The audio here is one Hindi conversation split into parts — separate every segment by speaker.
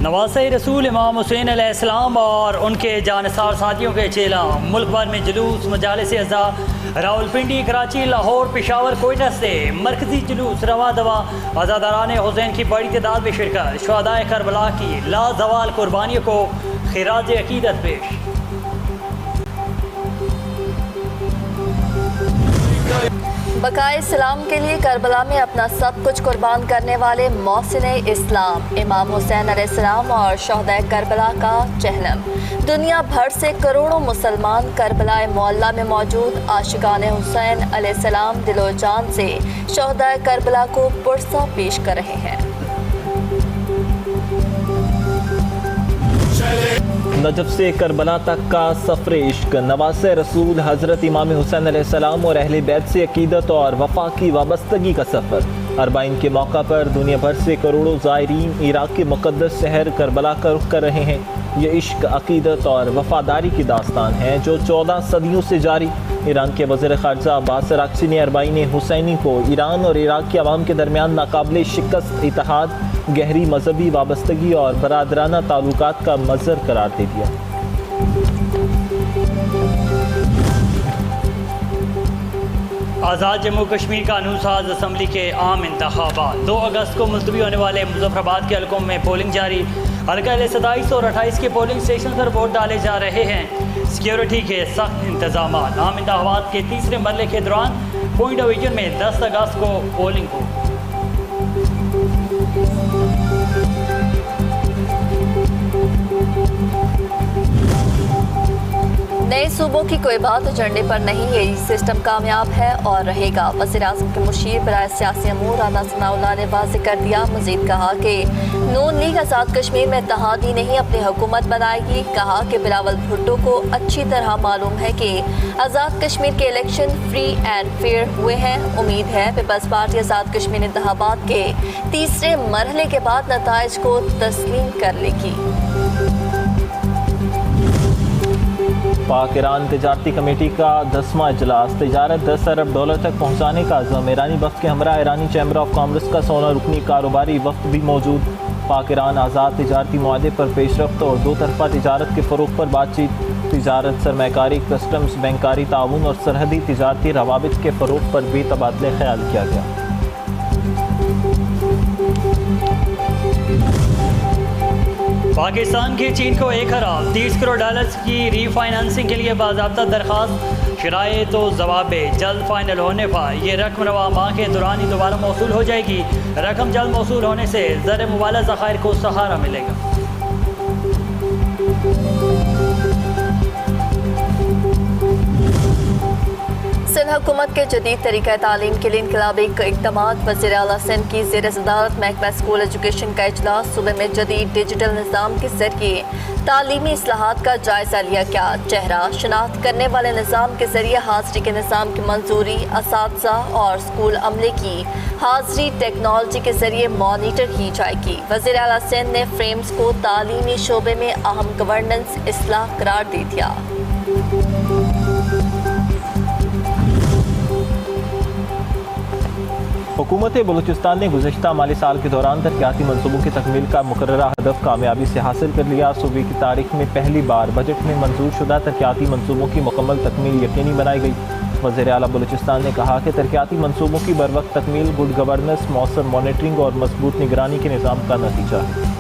Speaker 1: नवासे रसूल इमाम हुसैन अलैहिस्सलाम और उनके जानसार साथियों के चेला मुल्क भर में जुलूस मजालिस अज़ा रावलपिंडी, कराची, लाहौर, पेशावर, कोयटा से मरकजी जुलूस रवा दवा आज़ादारान हुसैन की बड़ी तादाद में शिरकत। शुहदाए करबला की लाजवाल कुर्बानियों को खिराज अकीदत पेश।
Speaker 2: बकाए इस्लाम के लिए करबला में अपना सब कुछ कुर्बान करने वाले मोहसिने इस्लाम इमाम हुसैन अलैहिस्सलाम और शहदाए करबला का चहलम। दुनिया भर से करोड़ों मुसलमान करबला मोहल्ला में मौजूद आशिकाने हुसैन अलैहिस्सलाम दिलो जान से शहदाए करबला को पुरसा पेश कर रहे हैं।
Speaker 3: नजफ से करबला तक का सफ़र इश्क, नवासे रसूल हज़रत इमाम हुसैन अलैहिस्सलाम और अहले बैत से अकीदत और वफा की वाबस्तगी का सफ़र। अरबाइन के मौका पर दुनिया भर से करोड़ों ज़ायरीन इराक़ के मुक़द्दस शहर करबला का रुख कर रहे हैं। ये इश्क, अकीदत और वफ़ादारी की दास्तान है जो 14 सदियों से जारी। ईरान के वज़ीर ख़ारजा अब्बास अराग़ची ने अरबाइन हुसैनी को ईरान और इराक़ के अवाम के दरमियान नाकाबिल शिकस्त इत्तेहाद, गहरी मजहबी वाबस्तगी और बरादराना ताल्लुकात का मज़हर करार दे दिया।
Speaker 1: आज़ाद जम्मू कश्मीर कानून साज असम्बली के आम इंतखाबात 2 अगस्त को मुलतवी होने वाले मुजफ्फराबाद के हलकों में पोलिंग जारी। हल्का 27 और 28 के पोलिंग स्टेशन पर वोट डाले जा रहे हैं। सिक्योरिटी के सख्त इंतजाम। आम इंतखाबात के तीसरे मरले के दौरान पॉइंट डिवीजन में 10 अगस्त को पोलिंग हो।
Speaker 2: नए सूबों की कोई बात एजेंडे पर नहीं, यही सिस्टम कामयाब है और रहेगा। वज़ीर-ए-आज़म के मुशीर बराए सियासी अमूर राना सनाउल्लाह ने वाज़ेह कर दिया। मज़ीद कहा कि नून लीग आज़ाद कश्मीर में इत्तेहादी नहीं अपनी हुकूमत बनाएगी। कहा कि बिलावल भुट्टो को अच्छी तरह मालूम है कि आज़ाद कश्मीर के इलेक्शन फ्री एंड फेयर हुए हैं। उम्मीद है पीपल्स पार्टी आज़ाद कश्मीर इंतखाबात के तीसरे मरहले के बाद नताइज को तस्लीम कर लेगी।
Speaker 3: पाक ईरान तजारती कमेटी का 10वां इजलास, तजारत 10 अरब डॉलर तक पहुँचाने का अज़म। ईरानी वफ़द के हमरा ईरानी चैम्बर ऑफ कॉमर्स का 16 रुकनी कारोबारी वफ़द भी मौजूद। पाक ईरान आज़ाद तजारती मुआहदे पर पेशरफ्त और 2 तरफ़ा तजारत के फ़रोग़ पर बातचीत। तजारत, सरमाकारी, कस्टम्स, बैंकारी ताउन और सरहदी तजारती रवाबित के फ़रोग़ पर भी तबादले ख्याल किया गया।
Speaker 1: पाकिस्तान की चीन को 1 अरब 30 करोड़ डॉलर्स की रीफाइनेंसिंग के लिए बाज़ाब्ता दरख्वास्त। शराइत तो जवाब जल्द फाइनल होने पर यह रकम रवा माह के दौरान ही दोबारा मौसूल हो जाएगी। रकम जल्द मौसूल होने से ज़र मुबाला ज़खायर को सहारा मिलेगा।
Speaker 2: सिंध हुकूमत के जदीद तरीक़ा तालीम के लिए इनकलाबी इक़दामात। वज़ीर आला सिंध की ज़ेर सदारत महकमा स्कूल एजुकेशन का इजलास। सूबे में जदीद डिजिटल निज़ाम के ज़रिए तालीमी इस्लाहात का जायज़ा लिया गया। चेहरा शनाख्त करने वाले निज़ाम के ज़रिए हाज़री के निज़ाम की मंजूरी, असातिज़ा और स्कूल अमले की हाज़री टेक्नोलॉजी के ज़रिए मॉनिटर की जाएगी। वज़ीर आला सिंध ने फ्रेम्स को तालीमी शोबे में अहम गवर्नेंस इस्लाह करार दे दिया।
Speaker 3: हुकूमत बलूचिस्तान ने गुज़श्ता माली साल के दौरान तरक्याती मनसूबों की तकमील का मुकर्ररा हदफ कामयाबी से हासिल कर लिया। सूबे की तारीख में पहली बार बजट में मंजूर शुदा तरक्याती मनसूबों की मुकम्मल तकमील यकीनी बनाई गई। वज़ीर आला बलूचिस्तान ने कहा कि तरक्याती मनसूबों की बरवक्त तकमील गुड गवर्नेंस, मौसर मॉनिटरिंग और मजबूत निगरानी के निज़ाम का नतीजा है।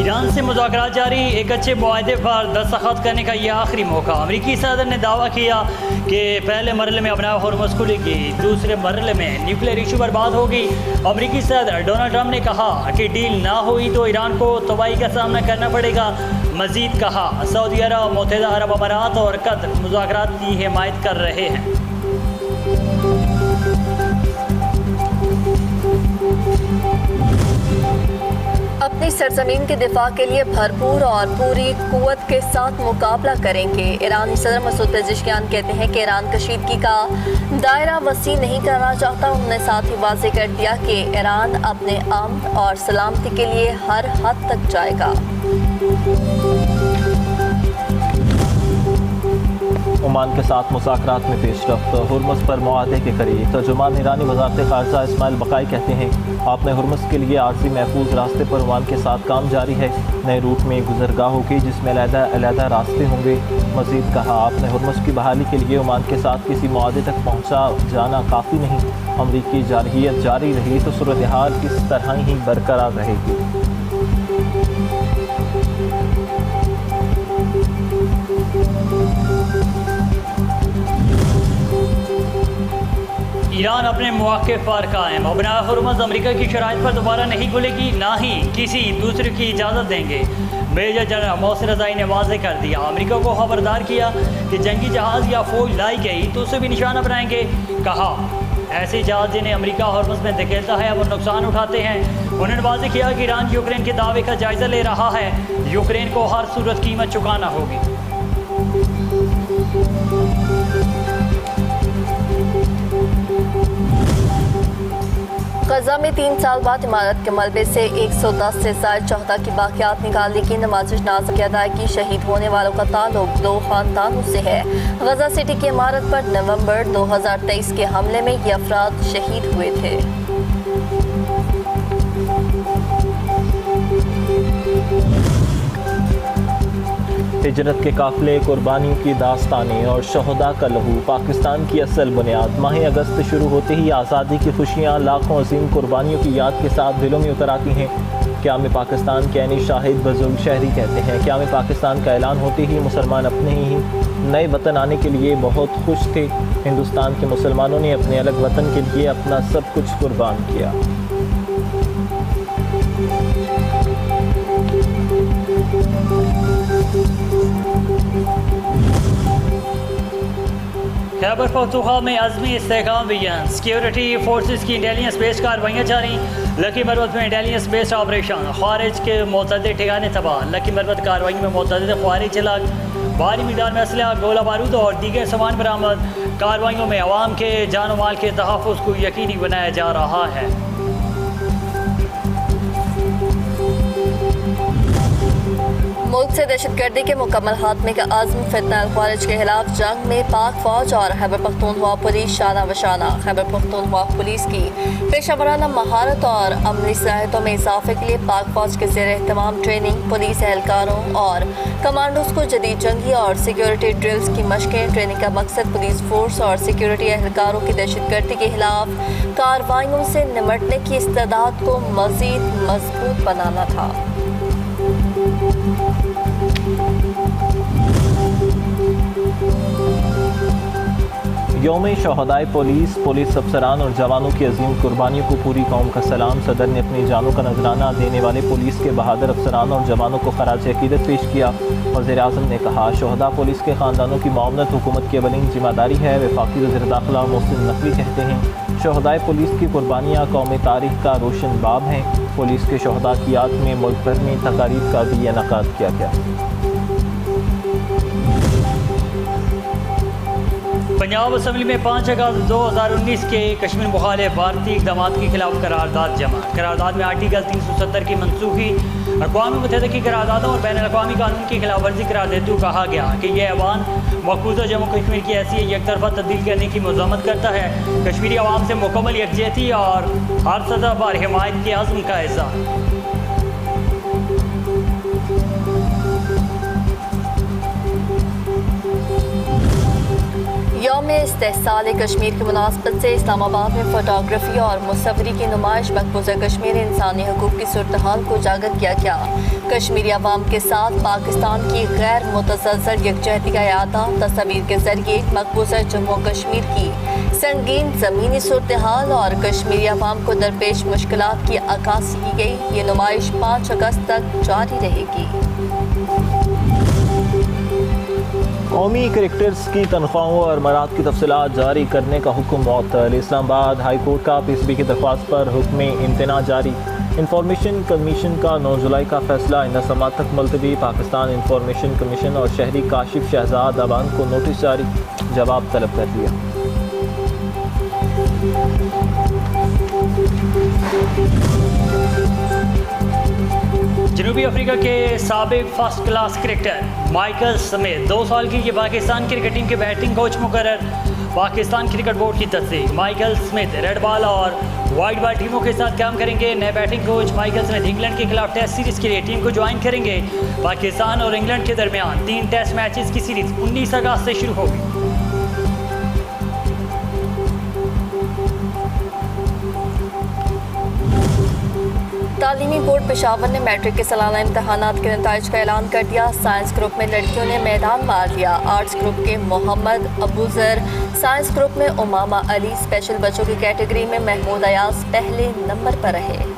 Speaker 1: ईरान से मुज़ाकरात जारी। एक अच्छे मुआहदे पर दस्तखत करने का यह आखिरी मौका। अमरीकी सदर ने दावा किया कि पहले मरहले में अपना हुर्मुज़ खुलेगी, दूसरे मरहले में न्यूक्लियर इशू बर्बाद होगी। अमरीकी सदर डोनाल्ड ट्रंप ने कहा कि डील ना हुई तो ईरान को तबाही का सामना करना पड़ेगा। मज़ीद कहा सऊदी अरब, मुत्तहिदा अरब अमारात और कतर मुज़ाकरात की हिमायत कर रहे हैं।
Speaker 2: अपनी सरजमीन के दिफा के लिए भरपूर और पूरी कुव्वत के साथ मुकाबला करेंगे। ईरानी सदर मसूद पेज़ेश्कियान कहते हैं कि ईरान कशीदगी का दायरा वसी नहीं करना चाहता। उन्होंने साथ ही वाज़ेह कर दिया कि ईरान अपने अमन और सलामती के लिए हर हद तक जाएगा।
Speaker 3: ओमान के साथ मुज़ाकरात में पेशरफ्त। हुर्मुज़ पर मुआहदे के करीब। तर्जुमान ईरानी वज़ारत ख़ारजा इस्माइल बकाई कहते हैं आपने हुर्मुज़ के लिए आर्ज़ी महफूज रास्ते पर ओमान के साथ काम जारी है। नए रूट में गुज़रगाह होगी जिसमें अलहदा रास्ते होंगे। मज़ीद कहा आपने हुर्मुज़ की बहाली के लिए ओमान के साथ किसी मुआहदे तक पहुँचा जाना काफ़ी नहीं। अमरीकी जारहियत जारी रही तो सूरत हाल इस तरह ही बरकरार रहेगी।
Speaker 1: ईरान अपने मौक़े पर कायम। अब हुर्मुज़ अमरीका की शराइत पर दोबारा नहीं खुलेगी, ना ही किसी दूसरे की इजाज़त देंगे। मेजर जनरल मोहसिन रज़ाई ने वाज़ेह कर दिया। अमरीका को खबरदार किया कि जंगी जहाज़ या फ़ौज लाई गई तो उसे भी निशाना बनाएंगे। कहा ऐसे जहाज़ जिन्हें अमरीका हुर्मुज़ में धकेलता है वो नुकसान उठाते हैं। उन्होंने वाज़ेह किया कि ईरान यूक्रेन के दावे का जायज़ा ले रहा है। यूक्रेन को हर सूरत कीमत चुकाना होगी।
Speaker 2: गजा में 3 साल बाद इमारत के मलबे से 110 से ज़ायद शहदा की बाक़ियात निकालने की नमाज़ जनाज़ा की अदायगी शहीद होने वालों का ताल्लुक 2 ख़ानदानों से है। गजा सिटी की इमारत पर नवंबर 2023 के हमले में ये अफराद शहीद हुए थे।
Speaker 3: हिजरत के काफ़िले, कुर्बानियों की दास्तानें और शहदा का लहू पाकिस्तान की असल बुनियाद। माह अगस्त शुरू होते ही आज़ादी की खुशियाँ लाखों अजीम कुर्बानियों की याद के साथ दिलों में उतर आती हैं। क़याम पाकिस्तान के यानी शाहिद बुज़ुर्ग शहरी कहते हैं क़याम पाकिस्तान का ऐलान होते ही मुसलमान अपने ही नए वतन आने के लिए बहुत खुश थे। हिंदुस्तान के मुसलमानों ने अपने अलग वतन के लिए अपना सब कुछ कुर्बान किया।
Speaker 1: खैबर पख्तूनख्वा में अज़मी इस्तेहकाम अभियान। सिक्योरिटी फोर्सेस की इंटेलिजेंस बेस्ड कार्रवाइयाँ जारी। लकी मरवत में इंटेलिजेंस बेस्ड ऑपरेशन। ख़ारिज के मुतअद्दिद ठिकाने तबाह। लकी मरवत कार्रवाई में मुतअद्दिद ख़वारिज हलाक। भारी मिक़दार में असलहा, गोला बारूद और दीगर सामान बरामद। कार्रवाइयों में अवाम के जान और माल के तहफ़्फ़ुज़ को यकीनी बनाया जा रहा है।
Speaker 2: मुल्क से दहशतगर्दी के मुकम्मल खात्मे का अज़्म। फितना ख़वारिज के खिलाफ जंग में पाक फ़ौज और खैबर पख्तूनख्वा पुलिस शाना बशाना। खैबर पख्तूनख्वा पुलिस की पेशा महारत और अमली सलाहियतों में इजाफे के लिए पाक फ़ौज के ज़ेर एहतमाम ट्रेनिंग, पुलिस एहलकारों और कमांडोज को जदीद जंगी और सिक्योरिटी ड्रिल्स की मशक़ें। ट्रेनिंग का मकसद पुलिस फोर्स और सिक्योरिटी एहलकारों की दहशतगर्दी के खिलाफ कार्रवाइयों से निमटने की इस्तेदाद को मज़ीद मजबूत बनाना था।
Speaker 3: यौम शहदाए पुलिस, पुलिस अफसरान और जवानों की अजीम कुर्बानियों को पूरी कौम का सलाम। सदर ने अपनी जानों का नजराना देने वाले पुलिस के बहादुर अफसरान और जवानों को खराज अकीदत पेश किया। वज़ीर-ए-आज़म ने कहा शहदा पुलिस के ख़ानदानों की मामनत हुकूमत की अवलीन जिम्मेदारी है। वफाकी वज़ीर दाखिला मोहसिन नकवी कहते हैं शहदाए पुलिस की कुर्बानियाँ कौमी तारीख का रोशन बाब हैं। पुलिस के शहदा की याद में मुल्क भर में तकारीब का भी इनेकाद किया गया।
Speaker 1: पंजाब असम्बली में 5 अगस्त 2019 के कश्मीर मुखालिफ भारतीय इक़दाम के खिलाफ करारदाद जमा। करारदाद में आर्टिकल 370 की मनसूखी, अक़वाम मुत्तहिदा की करारदादों और बैन अक़वामी कानून की खिलाफ वर्जी करार देते हुए कहा गया कि यह ऐवान मक़बूजा जम्मू कश्मीर की हैसियत एक तरफा तब्दील करने की मज़म्मत करता है। कश्मीरी अवाम से मुकम्मल यकजहती और हर सतह पर हिमायत के अज़्म का इज़हार।
Speaker 2: यौम इस्तेहसाल कश्मीर की मुनासबत से इस्लामाबाद में फोटोग्राफी और मुसव्वरी की नुमाइश मकबूजा कश्मीर इंसानी हकूक़ की सूरत हाल को उजागर किया गया। कश्मीरी अवाम के साथ पाकिस्तान की गैर मुतज़लज़ल यकजहती का यादा तस्वीर के जरिए मकबूजा जम्मू कश्मीर की संगीन ज़मीनी सूरत हाल और कश्मीरी अवाम को दरपेश मुश्किलात की अक्कासी की गई। ये नुमाइश 5 अगस्त तक जारी रहेगी।
Speaker 3: कौमी क्रिकेटर्स की तनख्वाहों और मराद की तफसीलात जारी करने का हुक्म मुअत्तल। इस्लामाबाद हाई कोर्ट का पीसीबी की दरख्वास्त पर हुक्म इम्तना जारी। इंफॉर्मेशन कमीशन का 9 जुलाई का फैसला आइंदा समात तक मुलतवी। पाकिस्तान इंफॉर्मेशन कमीशन और शहरी काशिफ शहजाद अबान को नोटिस जारी, जवाब तलब कर दिया।
Speaker 1: जनूबी अफ्रीका के साबिक first class cricketer Michael Smith 2 साल की पाकिस्तान क्रिकेट टीम के बैटिंग कोच मुकर्रर। पाकिस्तान क्रिकेट बोर्ड की तस्दीक। माइकल स्मिथ रेड बॉल और वाइट बॉल टीमों के साथ काम करेंगे। नए batting coach Michael Smith England के खिलाफ टेस्ट सीरीज़ के लिए टीम को ज्वाइन करेंगे। पाकिस्तान और इंग्लैंड के दरमियान 3 टेस्ट मैचेस की सीरीज़ 19 अगस्त से शुरू होगी।
Speaker 2: तालीमी बोर्ड पेशावर ने मैट्रिक के सालाना इम्तहानात के नताइज का ऐलान कर दिया। साइंस ग्रुप में लड़कियों ने मैदान मार लिया। आर्ट्स ग्रुप के मोहम्मद अबूजर, साइंस ग्रुप में उमामा अली, स्पेशल बच्चों की कैटेगरी में महमूद अयाज पहले नंबर पर रहे।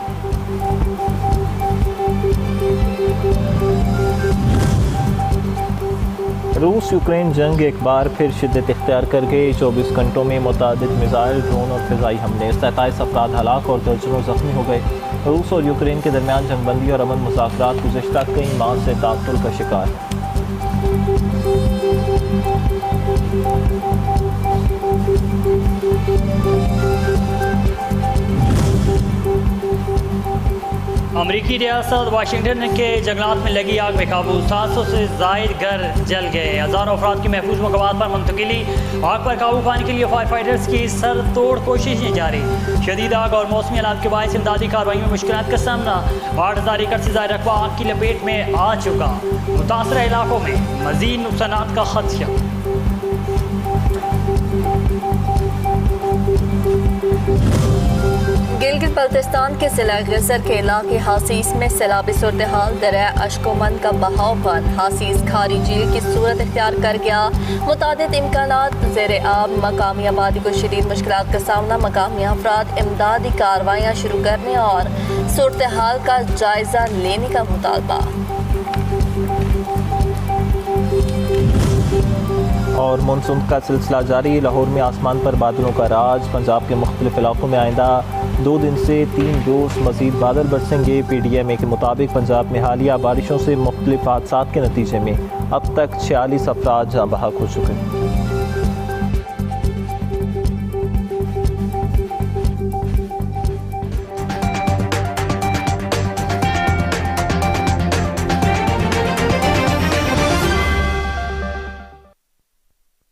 Speaker 3: रूस यूक्रेन जंग एक बार फिर शिद्दत इख्तियार कर गई। 24 घंटों में मुतादिद मिसाइल, ड्रोन और फिजाई हमले, 27 अफराद हलाक और दर्जनों जख्मी हो गए। रूस और यूक्रेन के दरमियान जंगबंदी और अमन मुज़ाकरात गुज़िश्ता कई माह से ताअत्तुल का शिकार।
Speaker 1: अमरीकी रियासत वाशिंगटन के जंगलात में लगी आग में काबू। 700 से ज़ायद घर जल गए। हज़ारों अफराद की महफूज मकामात पर मुंतकिली। आग पर काबू पाने के लिए फायर फाइटर्स की सर तोड़ कोशिशें जारी। शदीद आग और मौसमी हालात के बायस इमदादी कार्रवाई में मुश्किलात का सामना। 8000 एकड़ से ज़ायद रकबा आग की लपेट में आ चुका। मुतासरा इलाकों में मज़ीद नुकसानात का खदशा।
Speaker 2: गिलगित बल्तिस्तान के जिला गजर के इलाके हासीस में सैलाबी सूरत हाल। दरिया अश्कोमन का बहाव बंद। हासीस खारी झील की सूरत इख्तियार कर गया। मुतादिद इम्कानात ज़ेरे आब। मकामी आबादी को शदीद मुश्किलात का सामना। मकामी अफराद इमदादी कार्रवाइयाँ शुरू करने और सूरत हाल का जायजा लेने का मुतालबा।
Speaker 3: और मानसून का सिलसिला जारी। लाहौर में आसमान पर बादलों का राज। पंजाब के मुख्तलिफ इलाकों में आइंदा 2 दिन से 3 रोज़ मज़ीद बादल बरसेंगे। PDMA के मुताबिक पंजाब में हालिया बारिशों से मुख्तलिफ हादसात के नतीजे में अब तक 46 अफराद जाँ बहक हो चुके हैं।